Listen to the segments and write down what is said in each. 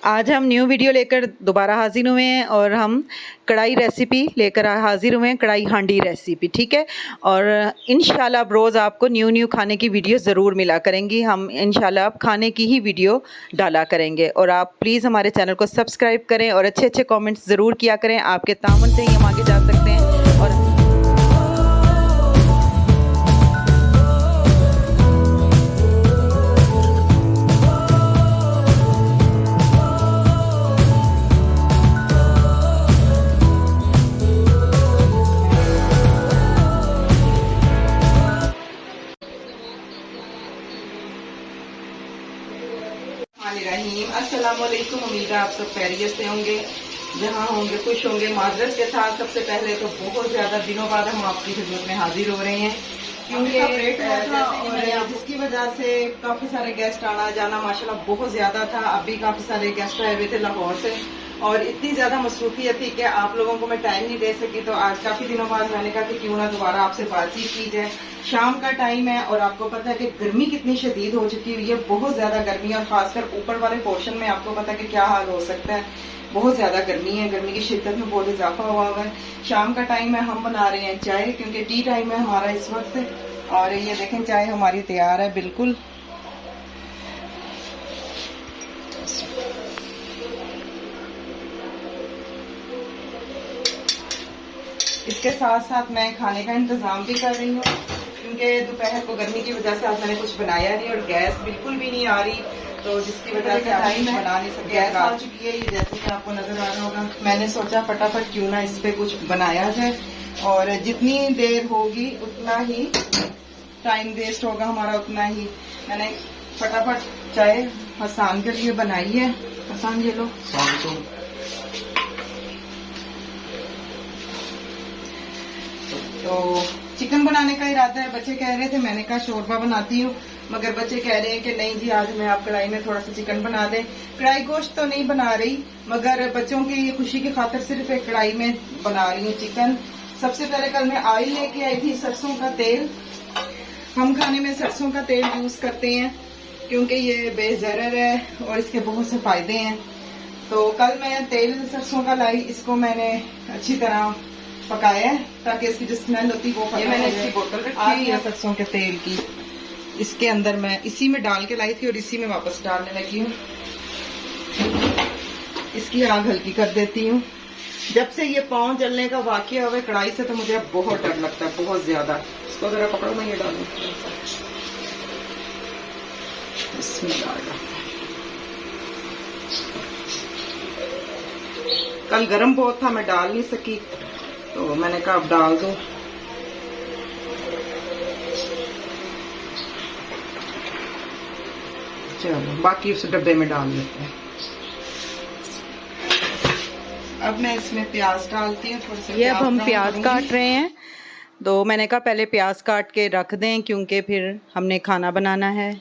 आज हम new video लेकर दोबारा हाजिर हुए हैं और हम कढ़ाई रेसिपी लेकर हाजिर हुए हैं, कढ़ाई हांडी रेसिपी। ठीक है, और इंशाल्लाह अब रोज़ आपको न्यू खाने की वीडियो ज़रूर मिला करेंगी। हम इंशाल्लाह अब खाने की ही वीडियो डाला करेंगे और आप प्लीज़ हमारे चैनल को सब्सक्राइब करें और अच्छे अच्छे कॉमेंट्स ज़रूर किया करें। आपके ताउन से ही हम आगे जा सकते हैं। और रहीम अस्सलाम वालेकुम। उम्मीद है आप सब खैरियत से होंगे, जहाँ होंगे खुश होंगे। माजरत के साथ सबसे पहले तो बहुत ज़्यादा दिनों बाद हम आपकी खिदमत में हाजिर हो रहे हैं, क्योंकि जिसकी वजह से काफ़ी सारे गेस्ट आना जाना माशाल्लाह बहुत ज़्यादा था। अभी काफ़ी सारे गेस्ट आए हुए थे लाहौर से और इतनी ज़्यादा मसरूफियत थी कि आप लोगों को मैं टाइम नहीं दे सकी। तो आज काफ़ी दिनों बाद मैंने कहा कि क्यों ना दोबारा आपसे बातचीत की जाए। शाम का टाइम है और आपको पता है कि गर्मी कितनी शदीद हो चुकी हुई है, बहुत ज़्यादा गर्मी है और खासकर ऊपर वाले पोर्शन में आपको पता है कि क्या हाल हो सकता है। बहुत ज़्यादा गर्मी है, गर्मी की शिद्दत में बहुत इजाफा हुआ है। शाम का टाइम है, हम बना रहे हैं चाय, क्योंकि टी टाइम है हमारा इस वक्त। और ये देखें चाय हमारी तैयार है बिल्कुल। इसके साथ साथ मैं खाने का इंतजाम भी कर रही हूँ, क्योंकि दोपहर को गर्मी की वजह से आज मैंने कुछ बनाया नहीं और गैस बिल्कुल भी नहीं आ रही, तो जिसकी वजह से आज बना नहीं सकते। गैस आ चुकी है, ये जैसे कि आपको नजर आ रहा होगा। मैंने सोचा फटाफट क्यों ना इस पे कुछ बनाया जाए, और जितनी देर होगी उतना ही टाइम वेस्ट होगा हमारा, उतना ही मैंने फटाफट चाय हसान के लिए बनाई है। हसान ये लो। तो चिकन बनाने का इरादा है। बच्चे कह रहे थे, मैंने कहा शोरबा बनाती हूँ, मगर बच्चे कह रहे हैं कि नहीं जी आज मैं आप कढ़ाई में थोड़ा सा चिकन बना दें। कढ़ाई गोश्त तो नहीं बना रही, मगर बच्चों की खुशी की खातिर सिर्फ एक कढ़ाई में बना रही हूँ चिकन। सबसे पहले कल मैं ऑयल लेके आई थी, सरसों का तेल। हम खाने में सरसों का तेल यूज करते हैं क्योंकि ये बेज़रर है और इसके बहुत से फायदे हैं। तो कल मैं तेल सरसों का लाई, इसको मैंने अच्छी तरह पकाया है ताकि इसकी जो स्मेल होती है वो। ये मैंने इसकी बोतल रखी है सरसों के तेल की, इसके अंदर मैं इसी में डाल के लाई थी और इसी में वापस डालने लगी हूँ। इसकी आग हल्की कर देती हूँ। जब से ये पाँव जलने का वाकया हुआ कढ़ाई से तो मुझे अब बहुत डर लगता है, बहुत ज्यादा। इसको जरा पकड़ो, मैं ये डालूं। कल गरम बहुत था, मैं डाल नहीं सकी, तो मैंने कहा अब डाल दो। चलो बाकी उस डब्बे में डाल देते हैं। अब मैं इसमें प्याज डालती हूँ थोड़ी सी। ये अब हम प्याज काट रहे हैं, तो मैंने कहा पहले प्याज काट के रख दें क्योंकि फिर हमने खाना बनाना है।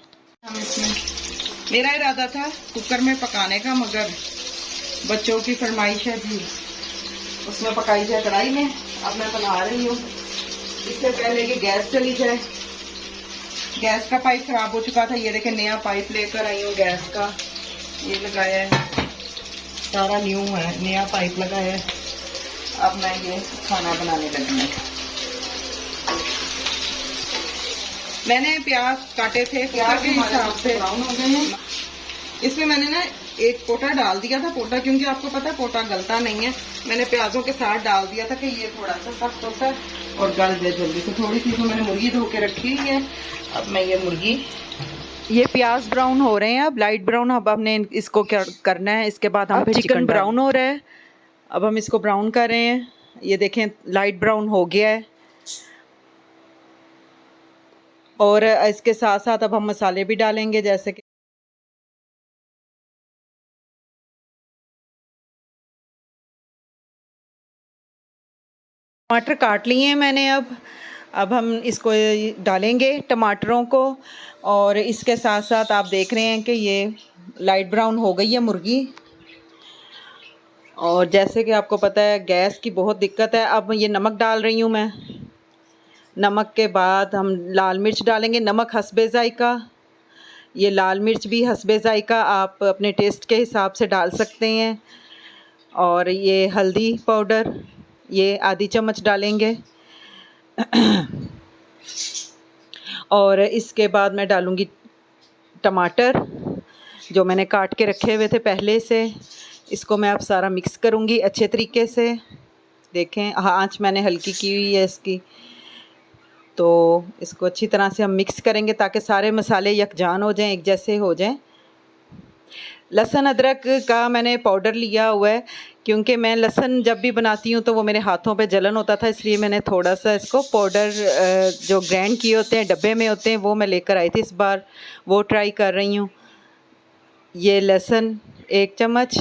हम इसमें, मेरा इरादा था कुकर में पकाने का, मगर बच्चों की फरमाइश है जी उसमें पकाई जाए कढ़ाई में। अब मैं बना रही हूँ। इससे पहले कि गैस चली जाए, गैस का पाइप खराब हो चुका था। ये देखें नया पाइप लेकर आई हूँ गैस का, ये लगाया है, सारा न्यू है, नया पाइप लगाया है। अब मैं ये खाना बनाने लगी हूँ। मैंने प्याज काटे थे, प्याज के हिसाब से ब्राउन हो गए हैं। इसमें मैंने ना एक पोटा डाल दिया था, पोटा क्योंकि आपको पता है पोटा गलता नहीं है। मैंने प्याजों के साथ डाल दिया था कि ये थोड़ा सा सख्त होता है और गल जाए जल्दी से। थोड़ी सी तो मैंने मुर्गी धो के रखी हुई है। अब मैं ये मुर्गी, ये प्याज ब्राउन हो रहे हैं, अब लाइट ब्राउन। अब हमने इसको क्या करना है, इसके बाद हम चिकन ब्राउन हो रहा है। अब हम इसको ब्राउन कर रहे हैं। ये देखें लाइट ब्राउन हो गया है। और इसके साथ साथ अब हम मसाले भी डालेंगे, जैसे कि टमाटर काट लिए हैं मैंने। अब हम इसको डालेंगे टमाटरों को, और इसके साथ साथ आप देख रहे हैं कि ये लाइट ब्राउन हो गई है मुर्गी। और जैसे कि आपको पता है गैस की बहुत दिक्कत है। अब ये नमक डाल रही हूँ मैं। नमक के बाद हम लाल मिर्च डालेंगे, नमक हस्बे जायका। ये लाल मिर्च भी हस्बे ज़ायका आप अपने टेस्ट के हिसाब से डाल सकते हैं। और ये हल्दी पाउडर ये आधी चम्मच डालेंगे। और इसके बाद मैं डालूँगी टमाटर जो मैंने काट के रखे हुए थे पहले से। इसको मैं अब सारा मिक्स करूँगी अच्छे तरीके से। देखें आँच मैंने हल्की की हुई है इसकी। तो इसको अच्छी तरह से हम मिक्स करेंगे ताकि सारे मसाले यकजान हो जाएं, एक जैसे हो जाएं। लहसुन अदरक का मैंने पाउडर लिया हुआ है क्योंकि मैं लहसुन जब भी बनाती हूँ तो वो मेरे हाथों पे जलन होता था, इसलिए मैंने थोड़ा सा इसको पाउडर जो ग्राइंड किए होते हैं डब्बे में होते हैं वो मैं लेकर आई थी। इस बार वो ट्राई कर रही हूँ। ये लहसुन 1 चम्मच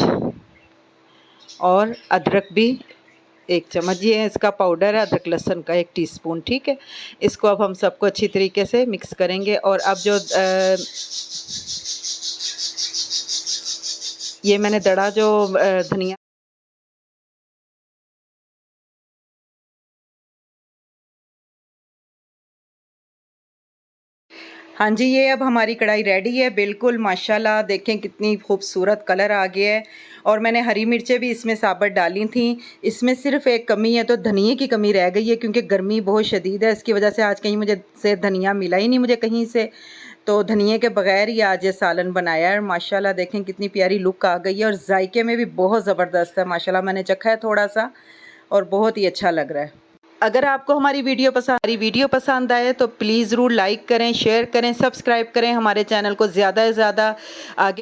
और अदरक भी 1 चम्मच, ये इसका पाउडर है अदरक लहसुन का 1 टीस्पून। ठीक है, इसको अब हम सबको अच्छी तरीके से मिक्स करेंगे। और अब जो ये मैंने दड़ा जो धनिया हाँ जी, ये अब हमारी कढ़ाई रेडी है बिल्कुल माशाल्लाह। देखें कितनी खूबसूरत कलर आ गया है। और मैंने हरी मिर्चें भी इसमें साबुत डाली थी। इसमें सिर्फ एक कमी है तो धनिए की कमी रह गई है क्योंकि गर्मी बहुत शदीद है, इसकी वजह से आज कहीं मुझे से धनिया मिला ही नहीं मुझे कहीं से। तो धनिए के बगैर ही आज ये सालन बनाया है। माशाल्लाह देखें कितनी प्यारी लुक आ गई है और जायके में भी बहुत ज़बरदस्त है माशाल्लाह। मैंने चखा है थोड़ा सा और बहुत ही अच्छा लग रहा है। अगर आपको हमारी वीडियो पसंद आए तो प्लीज़ ज़रूर लाइक करें, शेयर करें, सब्सक्राइब करें हमारे चैनल को ज़्यादा से ज़्यादा आगे